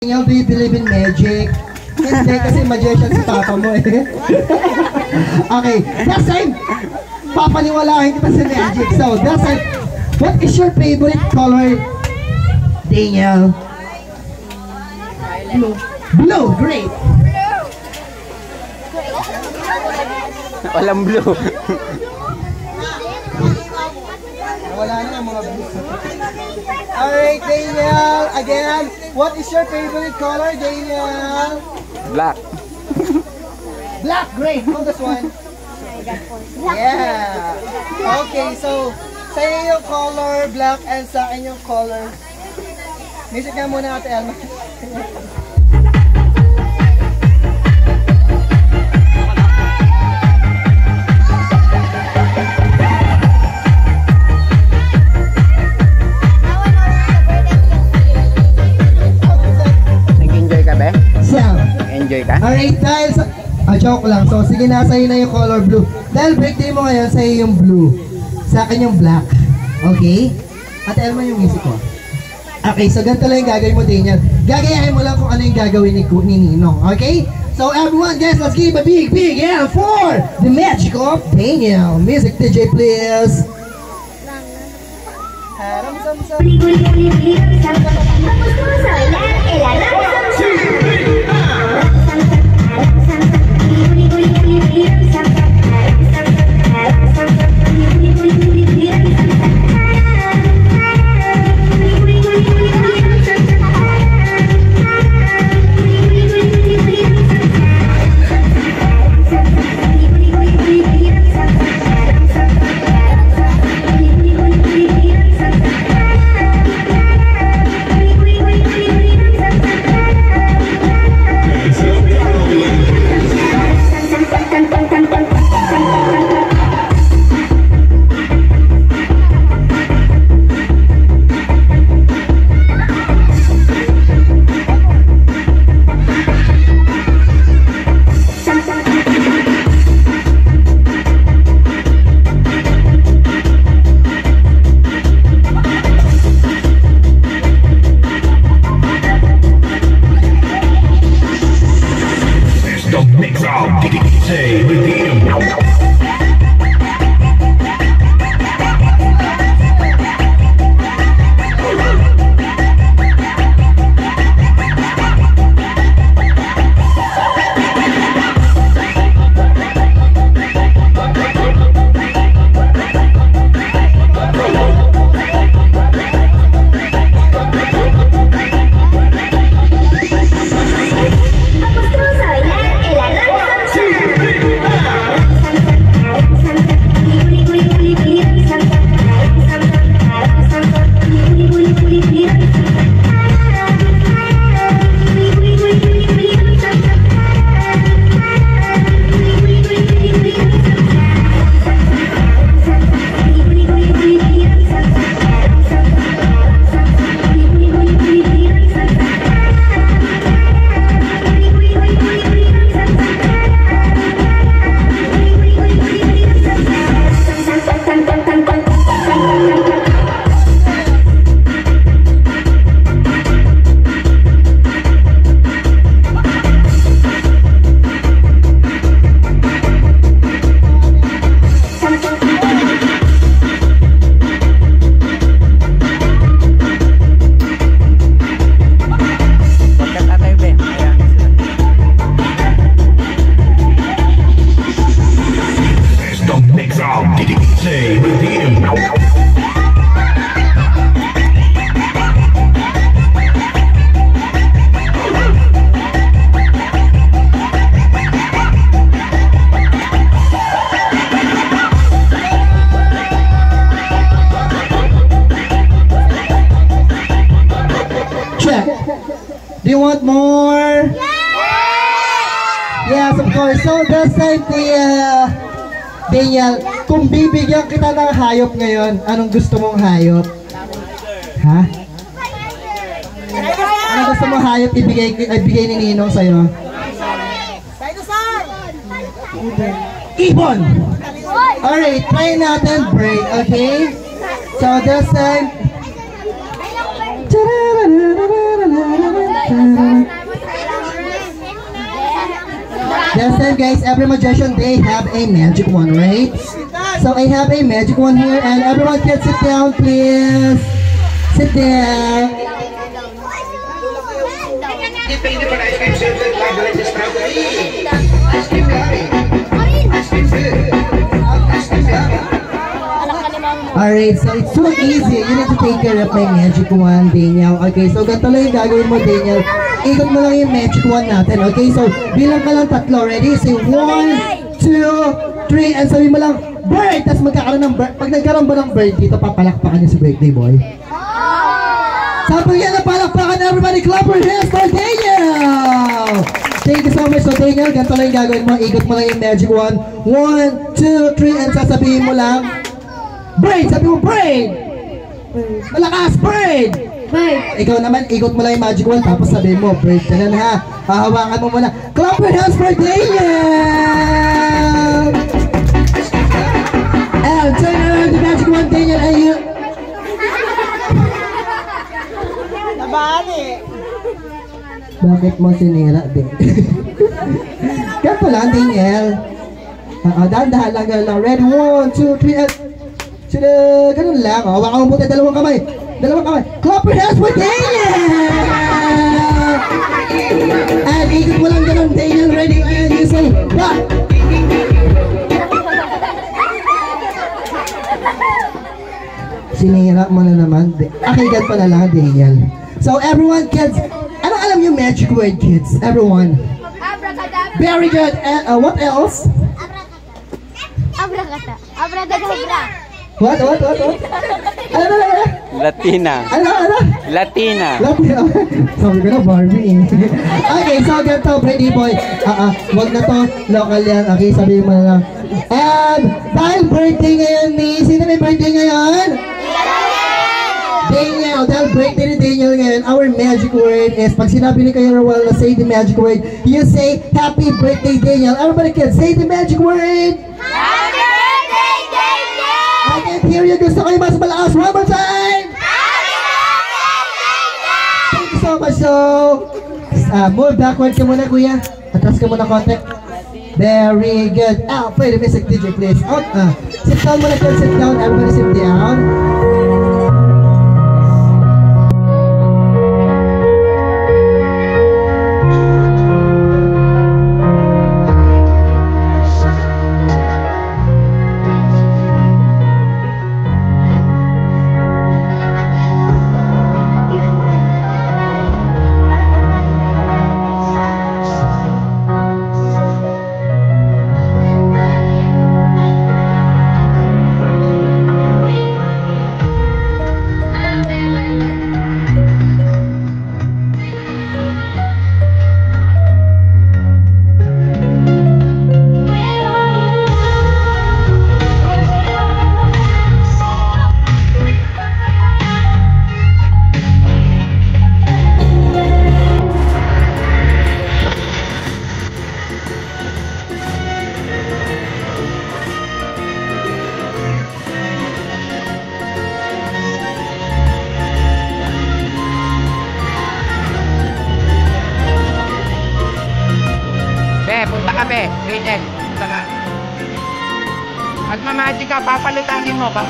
Daniel, do you believe in magic? Hindi, kasi magician si papa mo eh. Okay, that's time. Papaniwalahin kita sa magic. So, that's time. What is your favorite color, Daniel? Blue. Blue, great. Walang blue. Wala na mga blue. Alright, Daniel. Again, what is your favorite color, Daniel? Black. Black, great. How this one? Yeah. Okay, so sa'yo yung color black and sa akin yung color. Music nga muna Ate Elma. Nag-enjoy ka ba? Enjoy ka? Alright, dahil sa... joke lang. So, sige na, sa'yo na yung color blue. Dahil birthday mo ngayon, sa'yo yung blue. Sa akin yung black. Okay? At Elma yung music ko. Okay, so ganito lang yung gagawin mo, Daniel. Gagayahin mo lang kung ano yung gagawin ni Ninong. Okay? So, everyone, guys, let's give a big hand for the magic of Daniel. Music, DJ, please. Do you want more? Yes, of course. So, that's time, Daniel, kung bibigyan kita ng hayop ngayon, anong gusto mong hayop? Ha? Anong gusto mong hayop ibigay ni Ninong sa'yo? Ibon! Alright, try natin break, okay? So, this time... guys, every magician, they have a magic wand, right? So I have a magic wand here, and everyone can sit down, please. Sit down. Alright, so it's so easy. You need to take care of my magic wand, Daniel. Okay, so ganito lang yung gagawin mo, Daniel. Ikot mo lang yung magic wand natin. Okay, so bilang ka lang tatlo. Ready? Say 1, 2, 3, and sabi mo lang, bird! Tapos magkakaroon ng bird. Pag nagkaroon ba ng bird, dito papalakpakan niya si birthday boy. Sabi yan na palakpakan, everybody clap your hands for Daniel! Thank you so much. So Daniel, ganito lang yung gagawin mo. Ikot mo lang yung magic wand. 1, 2, 3, and sasabihin mo lang, bird! Sabi mo, bird! Malakas, bird! Bird! Ikaw naman, ikot mo lang yung magic wand, tapos sabihin mo, bird ka na ha. Hahawakan mo muna. Clap your hands for Daniel! And turn around the magic wand, Daniel, and you... Nabali. Bakit mo sinira, din? Ganito lang, Daniel. Dahan-dahan lang, Ready, 1, 2, 3, and... Ganun lang. Hawakan mo muna dalawang kamay. Clap your hands for Daniel! And ikot mo lang ganun, Daniel. Ready, and you say, what? Sinira mo na naman. Okay, ganito na lang, Daniel. So everyone, kids, ano alam yung magic word, kids? Everyone. Abracadabra. Very good. And what else? Abracadabra. What? Ano? Latina. Ano? Latina. Sabi ko na Barbie. Okay, so ganito, Brady boy. Wag na to, local yan. Okay, sabihin mo na lang. And dahil birthday ngayon ni, sino may birthday ngayon? Daniel, dahil birthday ni Daniel ngayon, our magic word is, pag sinabi ni kayo Rowell na say the magic word, you say, happy birthday Daniel. Everybody can say the magic word. Happy birthday, Daniel! I can hear you. Gusto kayo mas malakas. One more time. Happy birthday, Daniel! Thank you so much. So, move backward ka muna, kuya. Atras ka muna konti. Very good. Play the music, DJ, please. Sit down muna, kids. Sit down. Everybody sit down. Punta ka, be. Rated. Punta ka. Magmamagic ka, papalutangin mo, be.